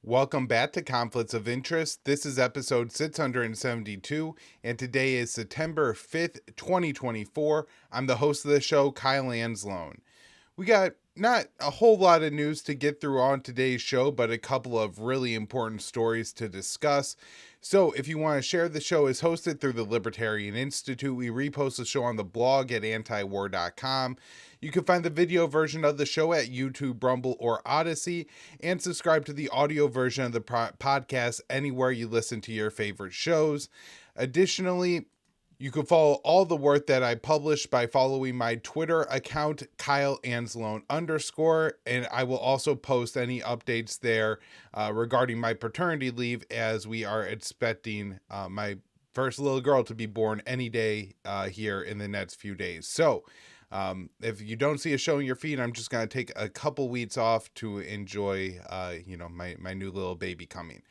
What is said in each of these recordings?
Welcome back to Conflicts of Interest. This is episode 672, and today is September 5th, 2024. I'm the host of the show, Kyle Anzalone. We got not a whole lot of news to get through on today's show, but a couple of really important stories to discuss. So if you want to share, the show is hosted through the Libertarian Institute. We repost the show on the blog at antiwar.com. You can find the video version of the show at YouTube, Rumble, or Odysee, and subscribe to the audio version of the podcast anywhere you listen to your favorite shows. Additionally, you can follow all the work that I publish by following my Twitter account, Kyle Anzalone _, and I will also post any updates there regarding my paternity leave, as we are expecting my first little girl to be born any day here in the next few days. So if you don't see a show in your feed, I'm just going to take a couple weeks off to enjoy, my new little baby coming.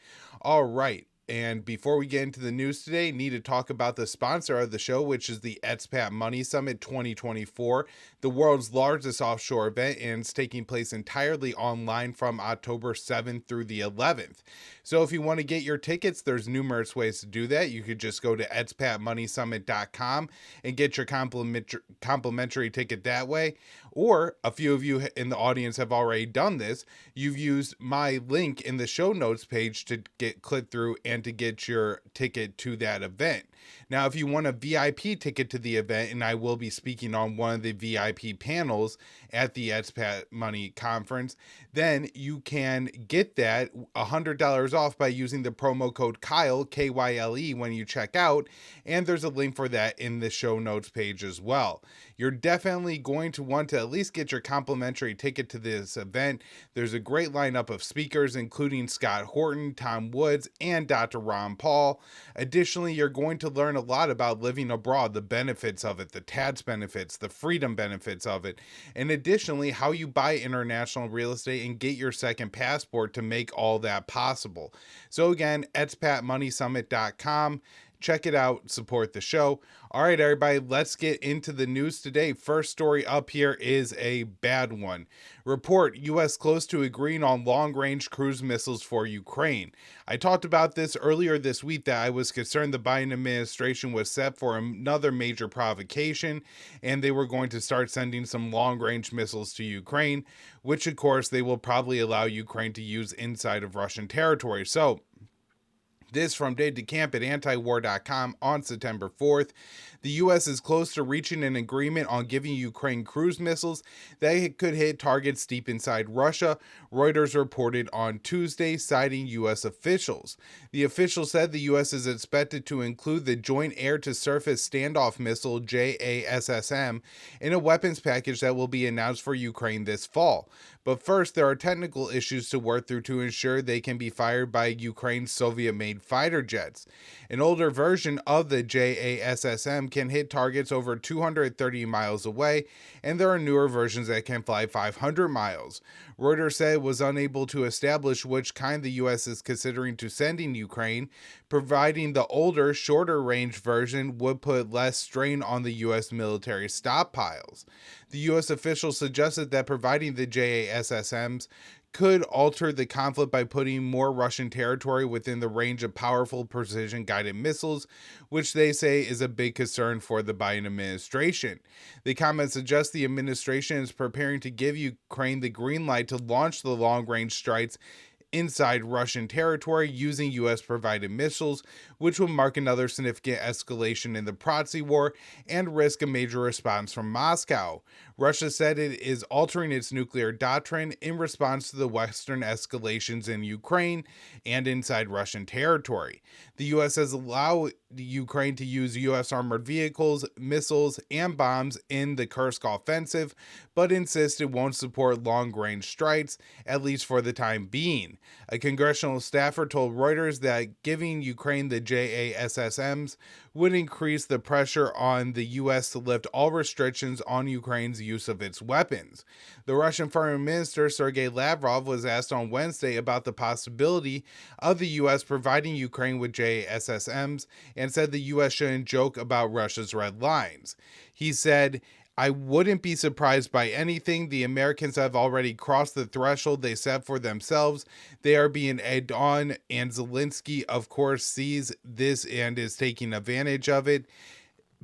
All right. And before we get into the news today, need to talk about the sponsor of the show, which is the Expat Money Summit 2024, the world's largest offshore event, and it's taking place entirely online from October 7th through the 11th. So if you want to get your tickets, there's numerous ways to do that. You could just go to expatmoneysummit.com and get your complimentary ticket that way. Or a few of you in the audience have already done this. You've used my link in the show notes page to get clicked through and to get your ticket to that event. Now, if you want a VIP ticket to the event, and I will be speaking on one of the VIP panels at the Expat Money Conference, then you can get that $100 off by using the promo code Kyle, K-Y-L-E, when you check out, and there's a link for that in the show notes page as well. You're definitely going to want to at least get your complimentary ticket to this event. There's a great lineup of speakers, including Scott Horton, Tom Woods, and Dr. Ron Paul. Additionally, you're going to learn a lot about living abroad, the benefits of it, the tax benefits, the freedom benefits of it, and additionally, how you buy international real estate and get your second passport to make all that possible. So again, expatmoneysummit.com. Check it out, support the show. All right, everybody, let's get into the news today. First story up here is a bad one. Report, U.S. close to agreeing on long-range cruise missiles for Ukraine. I talked about this earlier this week, that I was concerned the Biden administration was set for another major provocation, and they were going to start sending some long-range missiles to Ukraine, which of course they will probably allow Ukraine to use inside of Russian territory. So, this from Dave DeCamp at antiwar.com on September 4th. The U.S. is close to reaching an agreement on giving Ukraine cruise missiles that could hit targets deep inside Russia, Reuters reported on Tuesday, citing U.S. officials. The official said the U.S. is expected to include the Joint Air-to-Surface Standoff Missile, JASSM, in a weapons package that will be announced for Ukraine this fall. But first, there are technical issues to work through to ensure they can be fired by Ukraine's Soviet-made fighter jets. An older version of the JASSM can hit targets over 230 miles away, and there are newer versions that can fly 500 miles. Reuters said it was unable to establish which kind the U.S. is considering to send in Ukraine, providing the older, shorter-range version would put less strain on the U.S. military stockpiles. The U.S. official suggested that providing the JASSMs could alter the conflict by putting more Russian territory within the range of powerful precision-guided missiles, which they say is a big concern for the Biden administration. The comment suggests the administration is preparing to give Ukraine the green light to launch the long-range strikes inside Russian territory using U.S.-provided missiles, which will mark another significant escalation in the proxy war and risk a major response from Moscow. Russia said it is altering its nuclear doctrine in response to the Western escalations in Ukraine and inside Russian territory. The U.S. has allowed Ukraine to use U.S. armored vehicles, missiles, and bombs in the Kursk offensive, but insists it won't support long-range strikes, at least for the time being. A congressional staffer told Reuters that giving Ukraine the JASSMs would increase the pressure on the U.S. to lift all restrictions on Ukraine's use of its weapons. The Russian Foreign Minister Sergei Lavrov was asked on Wednesday about the possibility of the U.S. providing Ukraine with JASSMs and said the U.S. shouldn't joke about Russia's red lines. He said, I wouldn't be surprised by anything. The Americans have already crossed the threshold they set for themselves. They are being egged on, and Zelensky, of course, sees this and is taking advantage of it.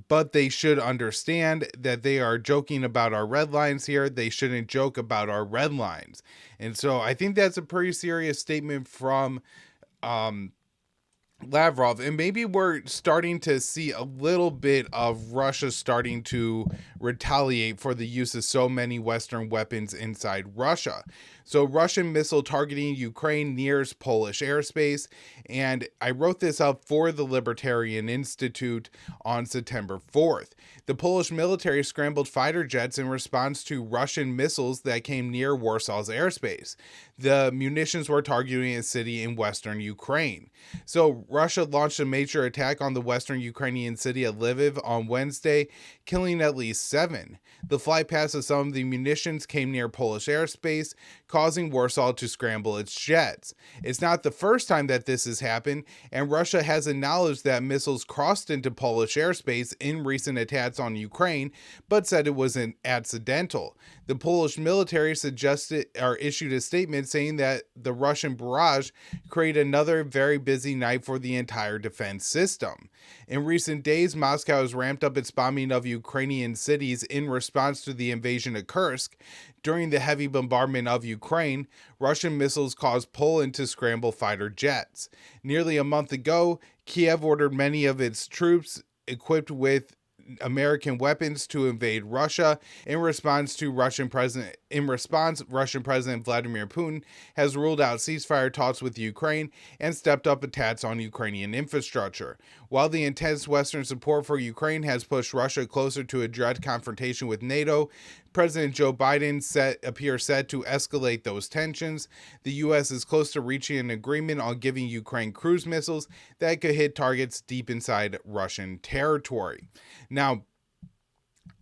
But they should understand that they are joking about our red lines here. They shouldn't joke about our red lines. And so I think that's a pretty serious statement from Lavrov, and maybe we're starting to see a little bit of Russia starting to retaliate for the use of so many Western weapons inside Russia. So Russian missile targeting Ukraine nears Polish airspace, and I wrote this up for the Libertarian Institute on September 4th. The Polish military scrambled fighter jets in response to Russian missiles that came near Warsaw's airspace. The munitions were targeting a city in western Ukraine. So Russia launched a major attack on the western Ukrainian city of Lviv on Wednesday, killing at least 7. The flight paths of some of the munitions came near Polish airspace, causing Warsaw to scramble its jets. It's not the first time that this has happened, and Russia has acknowledged that missiles crossed into Polish airspace in recent attacks on Ukraine, but said it was accidental. The Polish military issued a statement saying that the Russian barrage created another very busy night for the entire defense system. In recent days, Moscow has ramped up its bombing of Ukrainian cities in response to the invasion of Kursk. During the heavy bombardment of Ukraine, Russian missiles caused Poland to scramble fighter jets. Nearly a month ago, Kiev ordered many of its troops equipped with American weapons to invade Russia. Russian President Vladimir Putin has ruled out ceasefire talks with Ukraine and stepped up attacks on Ukrainian infrastructure. While the intense Western support for Ukraine has pushed Russia closer to a direct confrontation with NATO, President Joe Biden appears set to escalate those tensions. The U.S. is close to reaching an agreement on giving Ukraine cruise missiles that could hit targets deep inside Russian territory. Now,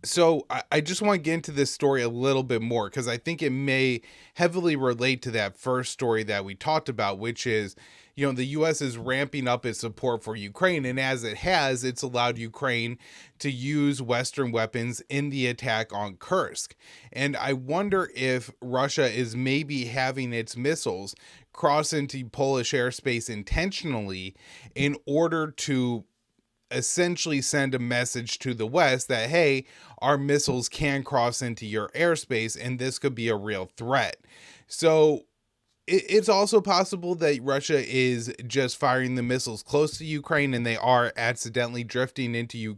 so I just want to get into this story a little bit more because I think it may heavily relate to that first story that we talked about, which is, the U.S. is ramping up its support for Ukraine, and as it has, it's allowed Ukraine to use Western weapons in the attack on Kursk. And I wonder if Russia is maybe having its missiles cross into Polish airspace intentionally in order to essentially send a message to the West that, hey, our missiles can cross into your airspace and this could be a real threat. So it's also possible that Russia is just firing the missiles close to Ukraine and they are accidentally drifting into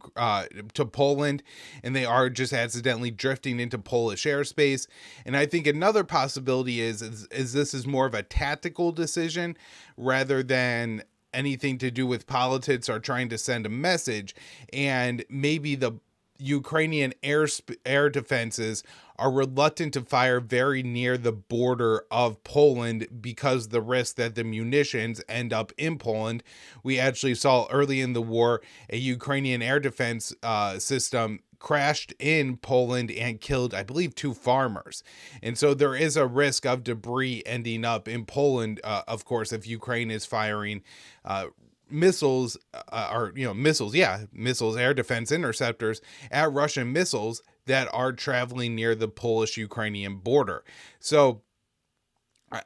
to Poland, and they are just accidentally drifting into Polish airspace. And I think another possibility is this is more of a tactical decision rather than anything to do with politics or trying to send a message, and maybe the Ukrainian air defenses are reluctant to fire very near the border of Poland because the risk that the munitions end up in Poland. We actually saw early in the war a Ukrainian air defense system crashed in Poland and killed, I believe, 2 farmers. And so there is a risk of debris ending up in Poland, of course, if Ukraine is firing missiles, air defense interceptors at Russian missiles that are traveling near the Polish-Ukrainian border. So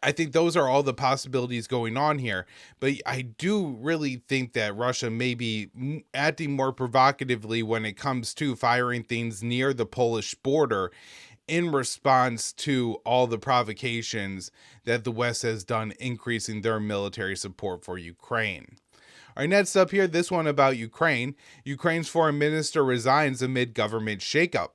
I think those are all the possibilities going on here, but I do really think that Russia may be acting more provocatively when it comes to firing things near the Polish border in response to all the provocations that the West has done, increasing their military support for Ukraine. All right, next up here, this one about Ukraine. Ukraine's foreign minister resigns amid government shakeup.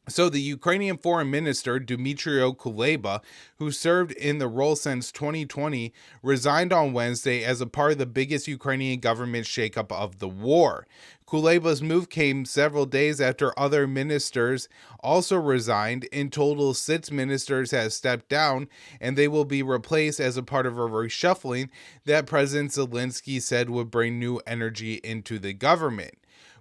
So the Ukrainian foreign minister, Dmytro Kuleba, who served in the role since 2020, resigned on Wednesday as a part of the biggest Ukrainian government shakeup of the war. Kuleba's move came several days after other ministers also resigned. In total, 6 ministers have stepped down, and they will be replaced as a part of a reshuffling that President Zelensky said would bring new energy into the government.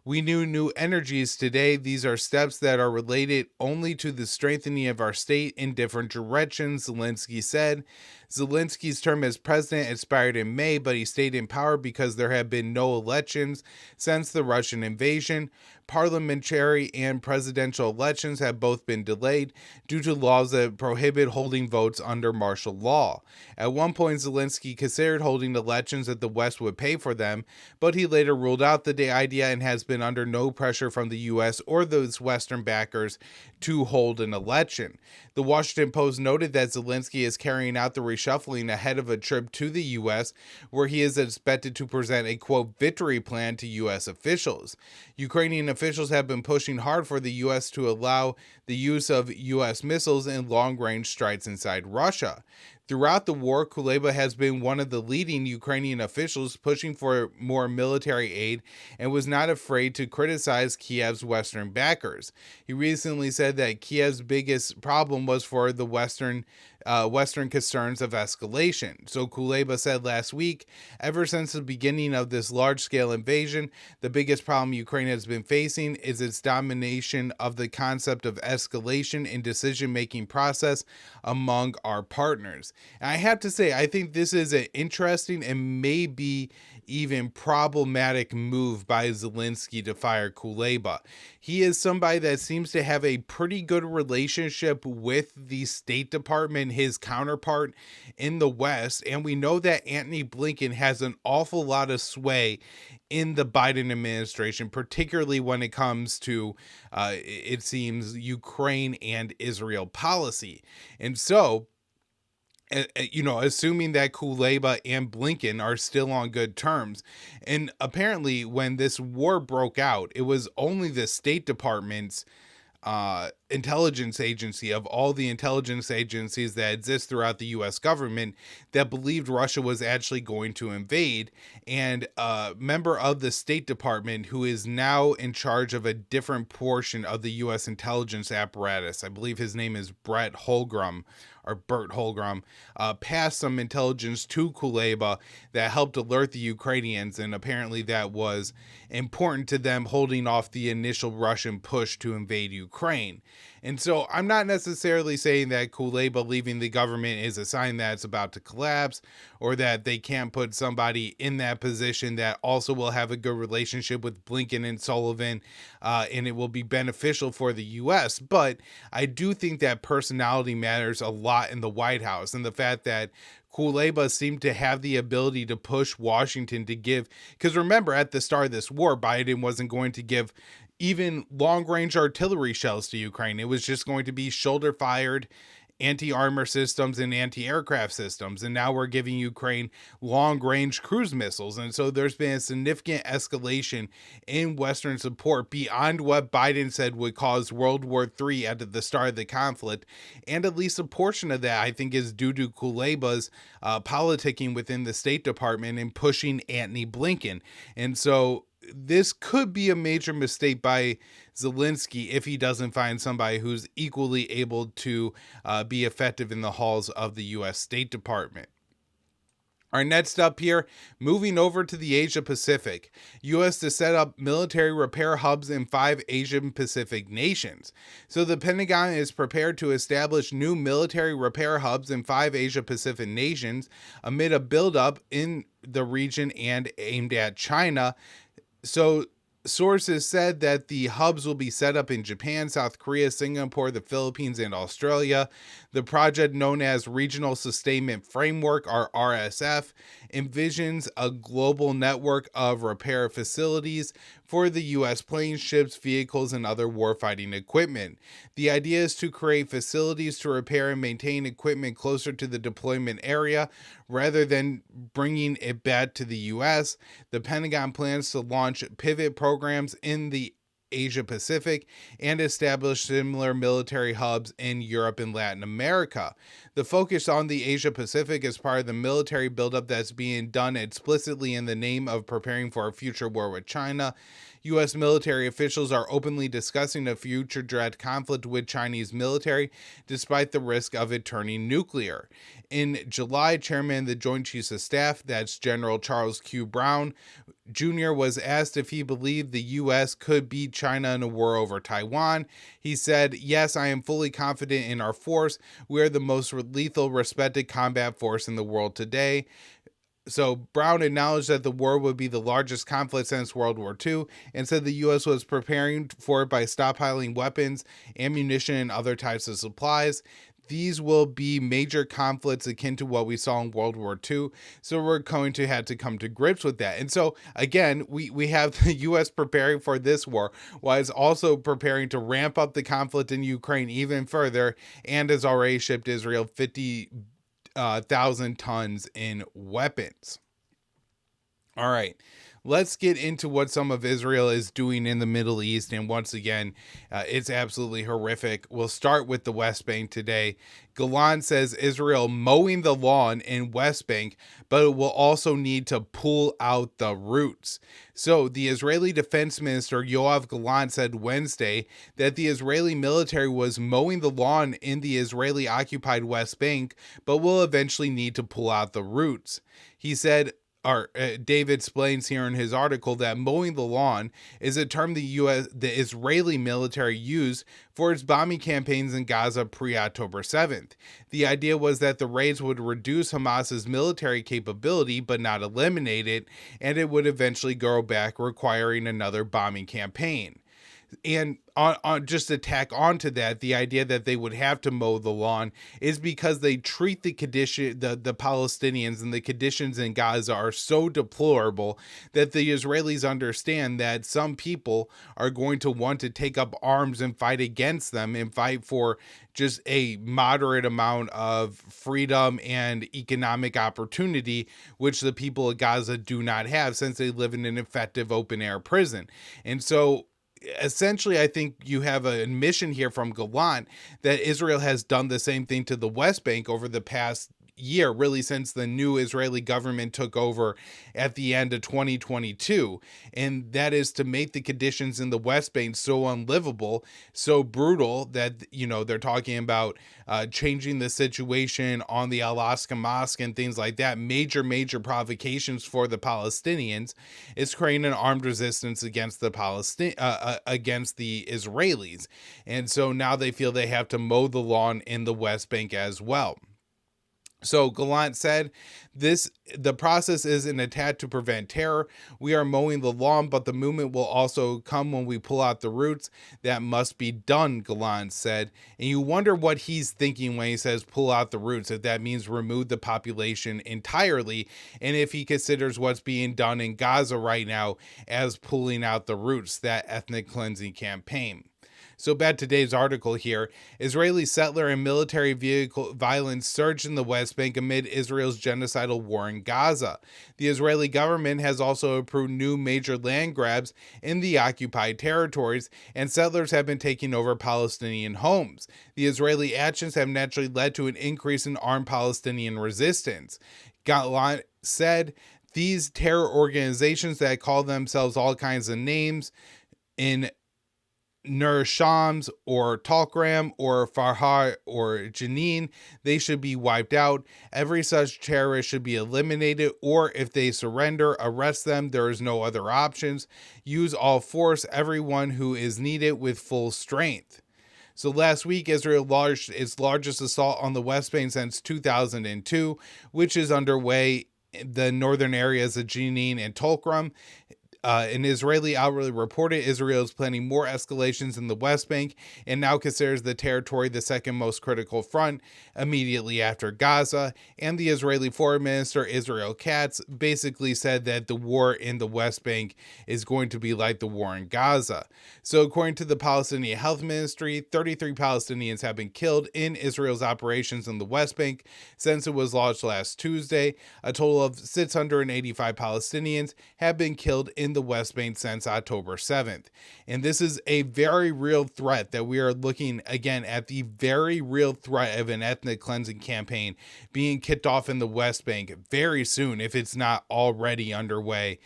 We knew new energies today. These are steps that are related only to the strengthening of our state in different directions, Zelensky said. Zelensky's term as president expired in May, but he stayed in power because there have been no elections since the Russian invasion. Parliamentary and presidential elections have both been delayed due to laws that prohibit holding votes under martial law. At one point, Zelensky considered holding elections that the West would pay for them, but he later ruled out the idea and has been under no pressure from the U.S. or those Western backers to hold an election. The Washington Post noted that Zelensky is carrying out the reshuffling ahead of a trip to the U.S., where he is expected to present a, quote, victory plan to U.S. officials. Ukrainian officials have been pushing hard for the U.S. to allow the use of U.S. missiles in long-range strikes inside Russia. Throughout the war, Kuleba has been one of the leading Ukrainian officials pushing for more military aid and was not afraid to criticize Kiev's Western backers. He recently said that Kiev's biggest problem was for the Western concerns of escalation. So Kuleba said last week, ever since the beginning of this large-scale invasion, the biggest problem Ukraine has been facing is its domination of the concept of escalation in decision-making process among our partners. And I have to say, I think this is an interesting and maybe even problematic move by Zelensky to fire Kuleba. He is somebody that seems to have a pretty good relationship with the State Department, his counterpart in the West, and we know that Antony Blinken has an awful lot of sway in the Biden administration, particularly when it comes to, it seems, Ukraine and Israel policy. And so, assuming that Kuleba and Blinken are still on good terms. And apparently, when this war broke out, it was only the State Department's intelligence agency, of all the intelligence agencies that exist throughout the U.S. government, that believed Russia was actually going to invade. And a member of the State Department, who is now in charge of a different portion of the U.S. intelligence apparatus, I believe his name is Bert Holmgren, passed some intelligence to Kuleba that helped alert the Ukrainians, and apparently that was important to them holding off the initial Russian push to invade Ukraine. And so I'm not necessarily saying that Kuleba leaving the government is a sign that it's about to collapse, or that they can't put somebody in that position that also will have a good relationship with Blinken and Sullivan, and it will be beneficial for the U.S. But I do think that personality matters a lot in the White House, and the fact that Kuleba seemed to have the ability to push Washington to give, because remember, at the start of this war, Biden wasn't going to give even long-range artillery shells to Ukraine. It was just going to be shoulder-fired anti-armor systems and anti-aircraft systems. And now we're giving Ukraine long-range cruise missiles. And so there's been a significant escalation in Western support beyond what Biden said would cause World War III at the start of the conflict. And at least a portion of that, I think, is due to Kuleba's politicking within the State Department and pushing Antony Blinken. And so this could be a major mistake by Zelensky if he doesn't find somebody who's equally able to be effective in the halls of the U.S. State Department. Our next up here, moving over to the Asia Pacific. U.S. to set up military repair hubs in 5 Asian Pacific nations. So the Pentagon is prepared to establish new military repair hubs in 5 Asia Pacific nations amid a buildup in the region and aimed at China. So sources said that the hubs will be set up in Japan, South Korea, Singapore, the Philippines, and Australia. The project, known as Regional Sustainment Framework, or RSF, envisions a global network of repair facilities for the U.S. planes, ships, vehicles, and other warfighting equipment. The idea is to create facilities to repair and maintain equipment closer to the deployment area rather than bringing it back to the U.S. The Pentagon plans to launch pivot programs in the Asia Pacific and establish similar military hubs in Europe and Latin America. The focus on the Asia Pacific is part of the military buildup that's being done explicitly in the name of preparing for a future war with China. U.S. military officials are openly discussing a future direct conflict with Chinese military, despite the risk of it turning nuclear. In July, Chairman of the Joint Chiefs of Staff, that's General Charles Q. Brown, Jr. was asked if he believed the U.S. could beat China in a war over Taiwan. He said, "Yes, I am fully confident in our force. We are the most lethal, respected combat force in the world today." So Brown acknowledged that the war would be the largest conflict since World War II and said the U.S. was preparing for it by stockpiling weapons, ammunition, and other types of supplies. These will be major conflicts akin to what we saw in World War II. So we're going to have to come to grips with that. And so, again, we have the U.S. preparing for this war, while it's also preparing to ramp up the conflict in Ukraine even further, and has already shipped Israel 50,000 tons in weapons. All right, let's get into what some of Israel is doing in the Middle East. And once again, it's absolutely horrific. We'll start with the West Bank today. Gallant says Israel mowing the lawn in West Bank, but it will also need to pull out the roots. So the Israeli Defense Minister Yoav Gallant said Wednesday that the Israeli military was mowing the lawn in the Israeli-occupied West Bank, but will eventually need to pull out the roots. He said, David explains here in his article that mowing the lawn is a term the Israeli military used for its bombing campaigns in Gaza pre-October 7th. The idea was that the raids would reduce Hamas's military capability but not eliminate it, and it would eventually go back, requiring another bombing campaign. And on just to tack onto that, the idea that they would have to mow the lawn is because they treat the Palestinians and the conditions in Gaza are so deplorable that the Israelis understand that some people are going to want to take up arms and fight against them and fight for just a moderate amount of freedom and economic opportunity, which the people of Gaza do not have since they live in an effective open air prison. And so essentially, I think you have an admission here from Gallant that Israel has done the same thing to the West Bank over the past year, really since the new Israeli government took over at the end of 2022. And that is to make the conditions in the West Bank so unlivable, so brutal that, they're talking about changing the situation on the Al-Aqsa Mosque and things like that. Major provocations for the Palestinians. Is creating an armed resistance against the against the Israelis. And so now they feel they have to mow the lawn in the West Bank as well. So Gallant said, the process is an attack to prevent terror. We are mowing the lawn, but the movement will also come when we pull out the roots. That must be done, Gallant said. And you wonder what he's thinking when he says pull out the roots, if that means remove the population entirely, and if he considers what's being done in Gaza right now as pulling out the roots, that ethnic cleansing campaign. So back to today's article here. Israeli settler and military vehicle violence surged in the West Bank amid Israel's genocidal war in Gaza. The Israeli government has also approved new major land grabs in the occupied territories, and settlers have been taking over Palestinian homes. The Israeli actions have naturally led to an increase in armed Palestinian resistance. Gallant said these terror organizations that call themselves all kinds of names in Nur Shams or Talkram or Farhar or Jenin, they should be wiped out. Every such terrorist should be eliminated, or if they surrender, arrest them. There is no other options. Use all force, everyone who is needed with full strength. So last week, Israel launched its largest assault on the West Bank since 2002, which is underway in the northern areas of Jenin and Tulkram. An Israeli outlet reported Israel is planning more escalations in the West Bank and now considers the territory the second most critical front immediately after Gaza. And the Israeli Foreign Minister Israel Katz basically said that the war in the West Bank is going to be like the war in Gaza. So according to the Palestinian Health Ministry, 33 Palestinians have been killed in Israel's operations in the West Bank since it was launched last Tuesday. A total of 685 Palestinians have been killed in in the West Bank since October 7th. And this is a very real threat that we are looking again at, the very real threat of an ethnic cleansing campaign being kicked off in the West Bank very soon, if it's not already underway,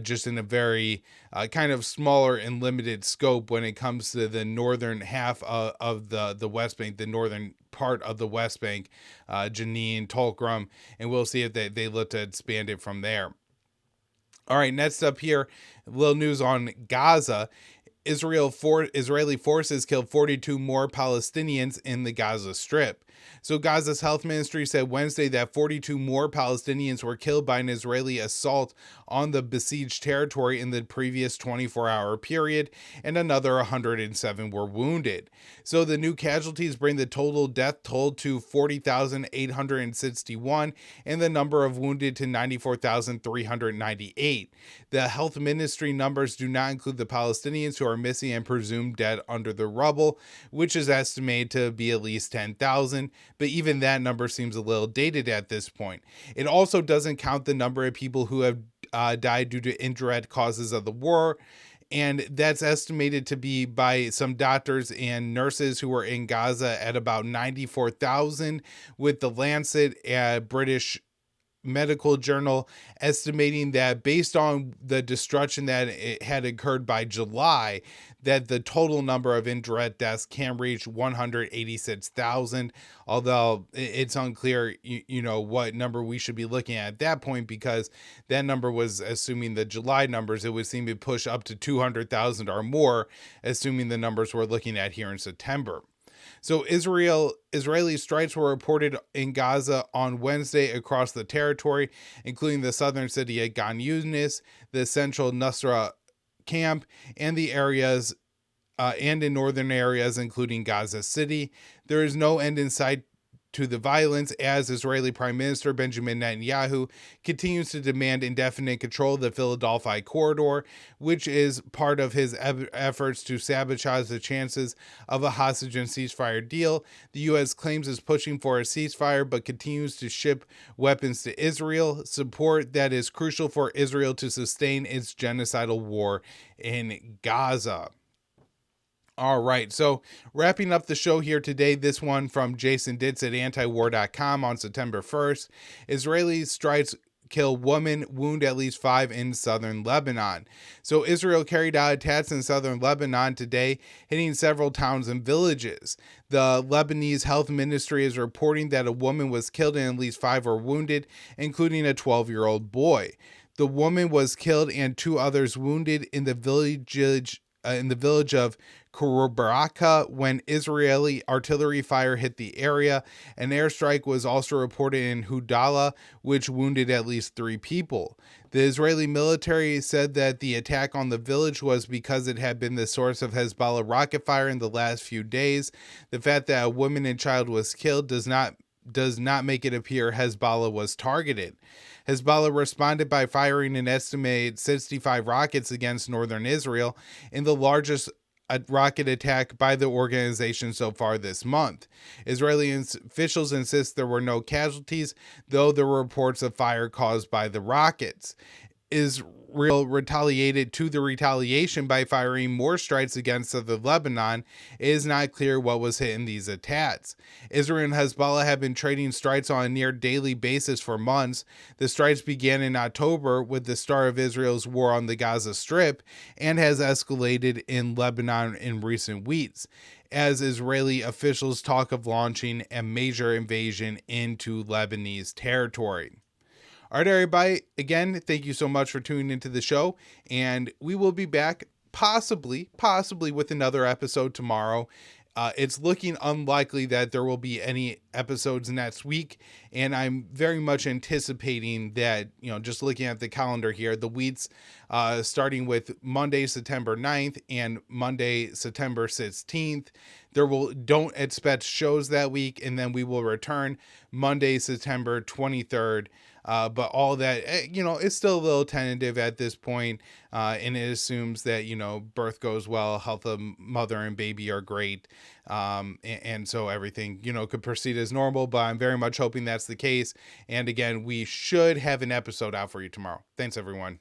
just in a very kind of smaller and limited scope when it comes to the northern half of the West Bank, the northern part of the West Bank, Jenin, Tulkrum, and we'll see if they look to expand it from there. All right, next up here, a little news on Gaza. Israeli forces killed 42 more Palestinians in the Gaza Strip. So Gaza's health ministry said Wednesday that 42 more Palestinians were killed by an Israeli assault on the besieged territory in the previous 24-hour period, and another 107 were wounded. So the new casualties bring the total death toll to 40,861 and the number of wounded to 94,398. The health ministry numbers do not include the Palestinians who are missing and presumed dead under the rubble, which is estimated to be at least 10,000, but even that number seems a little dated at this point. It also doesn't count the number of people who have died due to indirect causes of the war, and that's estimated to be by some doctors and nurses who were in Gaza at about 94,000, with the Lancet, British medical journal, estimating that based on the destruction that it had occurred by July, that the total number of indirect deaths can reach 186,000, although it's unclear, what number we should be looking at that point, because that number was assuming the July numbers. It would seem to push up to 200,000 or more, assuming the numbers we're looking at here in September. So Israeli strikes were reported in Gaza on Wednesday across the territory, including the southern city of Gan Yunis, the central Nusra camp, and the areas and in northern areas, including Gaza City. There is no end in sight to the violence, as Israeli Prime Minister Benjamin Netanyahu continues to demand indefinite control of the Philadelphia corridor, which is part of his efforts to sabotage the chances of a hostage and ceasefire deal. The U.S. claims it's pushing for a ceasefire, but continues to ship weapons to Israel, support that is crucial for Israel to sustain its genocidal war in Gaza. All right, so wrapping up the show here today, this one from Jason Ditz at antiwar.com on September 1st. Israeli strikes kill woman, wound at least 5 in southern Lebanon. So Israel carried out attacks in southern Lebanon today, hitting several towns and villages. The Lebanese health ministry is reporting that a woman was killed and at least 5 were wounded, including a 12-year-old boy. The woman was killed and 2 others wounded in the village of Kurubaraka when Israeli artillery fire hit the area. An airstrike was also reported in Hudala, which wounded at least 3 people. The Israeli military said that the attack on the village was because it had been the source of Hezbollah rocket fire in the last few days. The fact that a woman and child was killed does not make it appear Hezbollah was targeted. Hezbollah responded by firing an estimated 65 rockets against northern Israel, in the largest rocket attack by the organization so far this month. Israeli officials insist there were no casualties, though there were reports of fire caused by the rockets. Israel retaliated to the retaliation by firing more strikes against southern Lebanon. It is not clear what was hit in these attacks. Israel and Hezbollah have been trading strikes on a near daily basis for months. The strikes began in October with the start of Israel's war on the Gaza Strip, and has escalated in Lebanon in recent weeks, as Israeli officials talk of launching a major invasion into Lebanese territory. All right, everybody, again, thank you so much for tuning into the show, and we will be back possibly with another episode tomorrow. It's looking unlikely that there will be any episodes next week, and I'm very much anticipating that, just looking at the calendar here, the weeks starting with Monday, September 9th and Monday, September 16th. Don't expect shows that week, and then we will return Monday, September 23rd. But all that, it's still a little tentative at this point, and it assumes that, birth goes well, health of mother and baby are great, and so everything, could proceed as normal, but I'm very much hoping that's the case. And again, we should have an episode out for you tomorrow. Thanks, everyone.